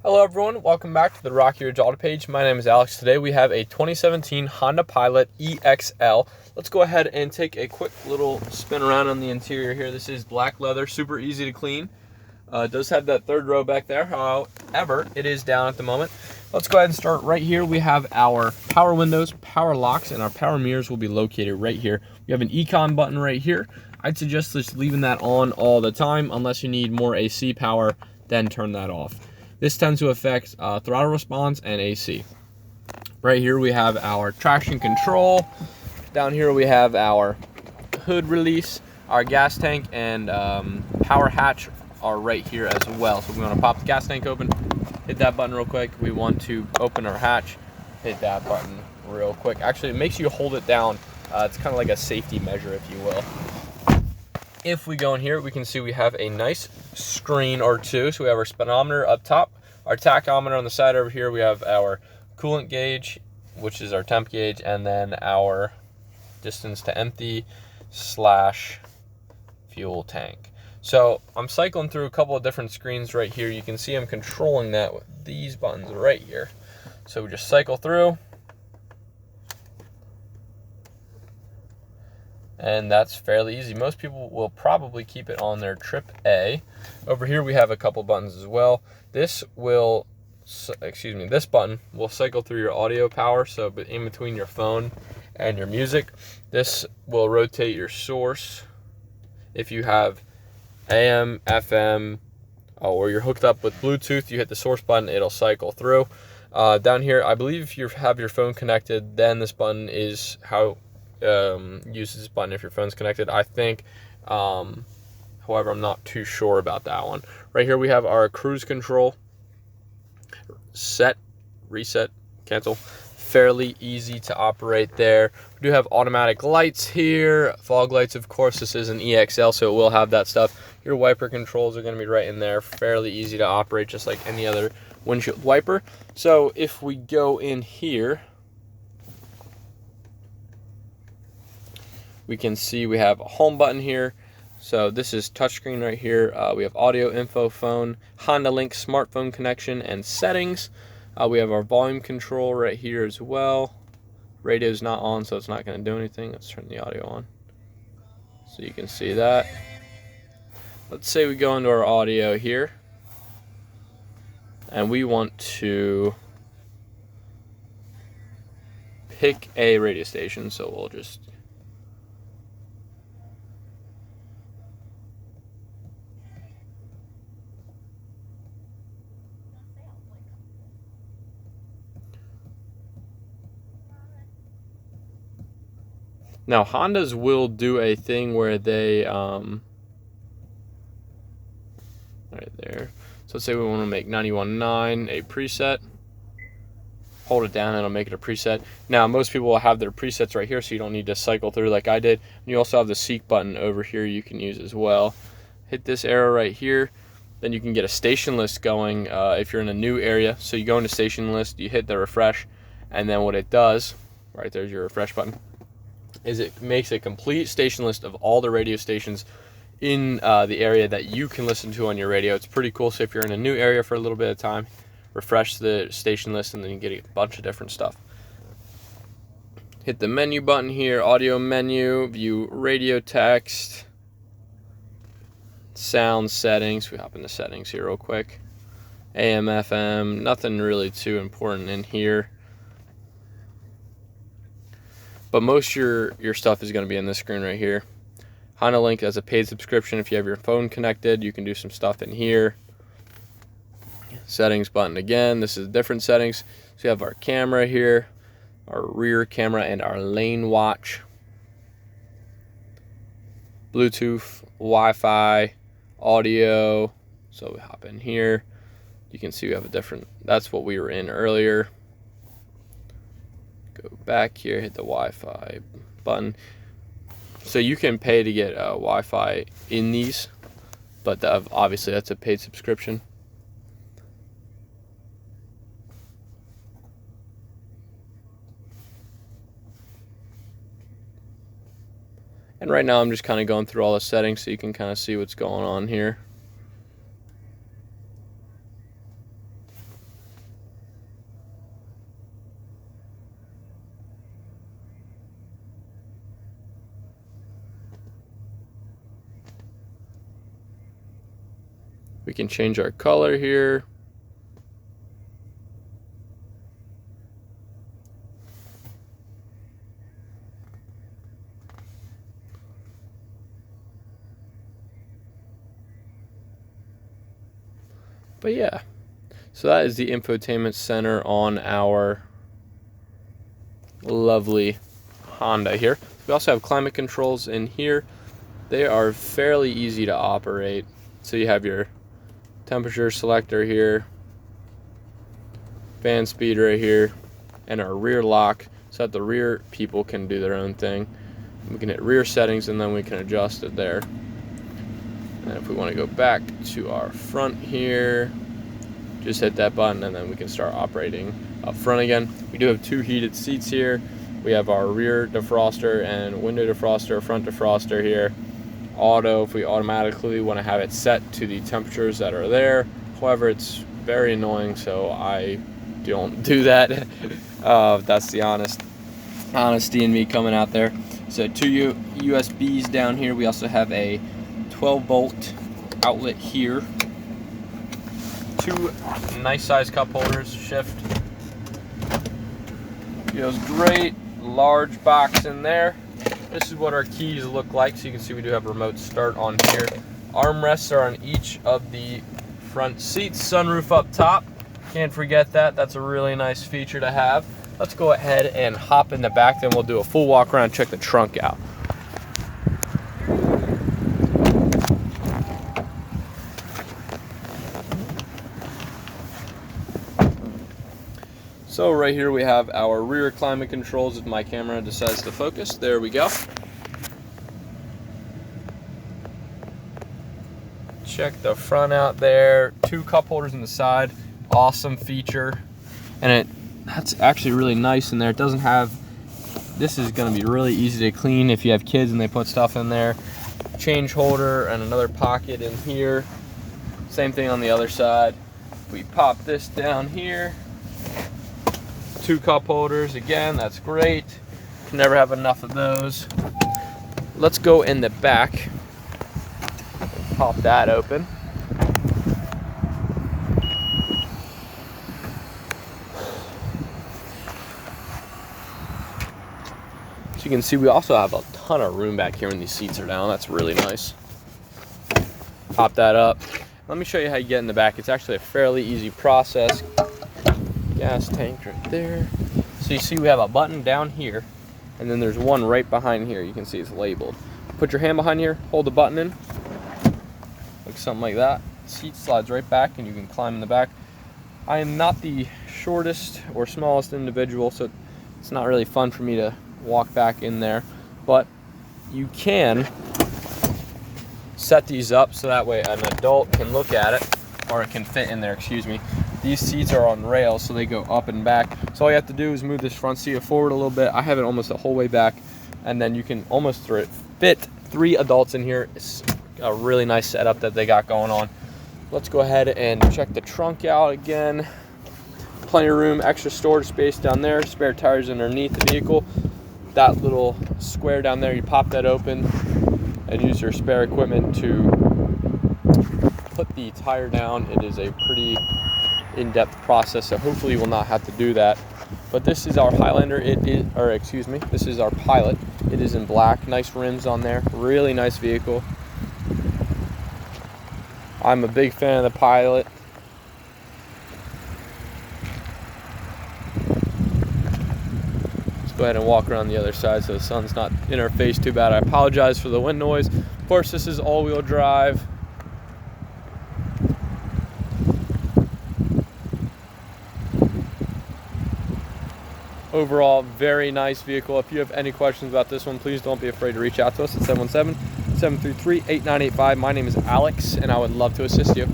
Hello everyone, welcome back to the Rocky Ridge Auto Page. My name is Alex. Today we have a 2017 Honda Pilot EXL. Let's go ahead and take a quick little spin around on the interior here. This is black leather, super easy to clean. It does have that third row back there, however, it is down at the moment. Let's go ahead and start right here. We have our power windows, power locks, and our power mirrors will be located right here. We have an Econ button right here. I'd suggest just leaving that on all the time unless you need more AC power, then turn that off. This tends to affect throttle response and AC. Right here we have our traction control. Down here we have our hood release. Our gas tank and power hatch are right here as well. So we want to pop the gas tank open, hit that button real quick. We want to open our hatch, hit that button real quick. Actually, it makes you hold it down. It's kind of like a safety measure, if you will. If we go in here, we can see we have a nice screen or two. So we have our speedometer up top, our tachometer on the side over here. We have our coolant gauge, which is our temp gauge, and then our distance to empty / fuel tank. So I'm cycling through a couple of different screens right here. You can see I'm controlling that with these buttons right here. So we just cycle through. And that's fairly easy. Most people will probably keep it on their trip A. Over here we have a couple buttons as well. This button will cycle through your audio power, so in between your phone and your music. This will rotate your source. If you have AM, FM, or you're hooked up with Bluetooth, you hit the source button, it'll cycle through. Down here, I believe if you have your phone connected, then this button is how use this button if your phone's connected, I think. However, I'm not too sure about that one. Right here we have our cruise control. Set, reset, cancel. Fairly easy to operate there. We do have automatic lights here. Fog lights, of course. This is an EXL, so it will have that stuff. Your wiper controls are going to be right in there. Fairly easy to operate, just like any other windshield wiper. So if we go in here, we can see we have a home button here. So this is touchscreen right here. We have audio, info, phone, Honda Link smartphone connection, and settings. We have our volume control right here as well. Radio's not on, so it's not going to do anything. Let's turn the audio on so you can see that. Let's say we go into our audio here, and we want to pick a radio station, so we'll just now, Hondas will do a thing where they, right there. So let's say we want to make 91.9 a preset. Hold it down and it'll make it a preset. Now, most people will have their presets right here, so you don't need to cycle through like I did. And you also have the seek button over here you can use as well. Hit this arrow right here. Then you can get a station list going if you're in a new area. So you go into station list, you hit the refresh, and then what it does, right there's your refresh button, is it makes a complete station list of all the radio stations in the area that you can listen to on your radio. It's pretty cool. So if you're in a new area for a little bit of time, refresh the station list and then you get a bunch of different stuff. Hit the menu button here, audio menu, view radio text, sound settings. We hop into settings here real quick. AM, FM, nothing really too important in here. But most of your stuff is going to be in this screen right here. Honda Link as a paid subscription. If you have your phone connected, you can do some stuff in here. Settings button again. This is different settings. So you have our camera here, our rear camera, and our lane watch. Bluetooth, Wi-Fi, audio. So we hop in here. You can see we have a different, that's what we were in earlier. Go back here, hit the Wi-Fi button. So you can pay to get Wi-Fi in these, but obviously that's a paid subscription. And right now I'm just kind of going through all the settings so you can kind of see what's going on here. We can change our color here. But yeah, so that is the infotainment center on our lovely Honda here. We also have climate controls in here. They are fairly easy to operate. So you have your temperature selector here, fan speed right here, and our rear lock so that the rear people can do their own thing. We can hit rear settings and then we can adjust it there. And if we want to go back to our front here, just hit that button and then we can start operating up front again. We do have 2 heated seats here. We have our rear defroster and window defroster, front defroster here. Auto, if we automatically want to have it set to the temperatures that are there. However, it's very annoying, so I don't do that. That's the honesty in me coming out there. So 2 USBs down here. We also have a 12-volt outlet here. 2 nice size cup holders, shift. Feels great. Large box in there. This is what our keys look like. So you can see we do have remote start on here. Armrests are on each of the front seats. Sunroof up top. Can't forget that. That's a really nice feature to have. Let's go ahead and hop in the back, then we'll do a full walk around, check the trunk out. So right here we have our rear climate controls if my camera decides to focus. There we go. Check the front out there. 2 cup holders in the side. Awesome feature. And that's actually really nice in there. It doesn't have, this is going to be really easy to clean if you have kids and they put stuff in there. Change holder and another pocket in here. Same thing on the other side. We pop this down here. 2 cup holders, again, that's great. Can never have enough of those. Let's go in the back. Pop that open. So you can see we also have a ton of room back here when these seats are down. That's really nice. Pop that up. Let me show you how you get in the back. It's actually a fairly easy process. Gas tank right there. So you see we have a button down here, and then there's one right behind here. You can see it's labeled. Put your hand behind here, hold the button in, like something like that. Seat slides right back and you can climb in the back. I am not the shortest or smallest individual, so it's not really fun for me to walk back in there, but you can set these up so that way an adult can look at it, or it can fit in there, excuse me. These seats are on rails, so they go up and back. So all you have to do is move this front seat forward a little bit. I have it almost the whole way back, and then you can almost fit 3 adults in here. It's a really nice setup that they got going on. Let's go ahead and check the trunk out again. Plenty of room, extra storage space down there, spare tires underneath the vehicle. That little square down there, you pop that open and use your spare equipment to put the tire down. It is a pretty in-depth process, so hopefully you will not have to do that. But this is our Highlander. This is our Pilot. It is in black. Nice rims on there. Really nice vehicle. I'm a big fan of the Pilot. Let's go ahead and walk around the other side so the sun's not in our face too bad. I apologize for the wind noise. Of course, this is all-wheel drive. Overall, very nice vehicle. If you have any questions about this one, please don't be afraid to reach out to us at 717-733-8985. My name is Alex, and I would love to assist you.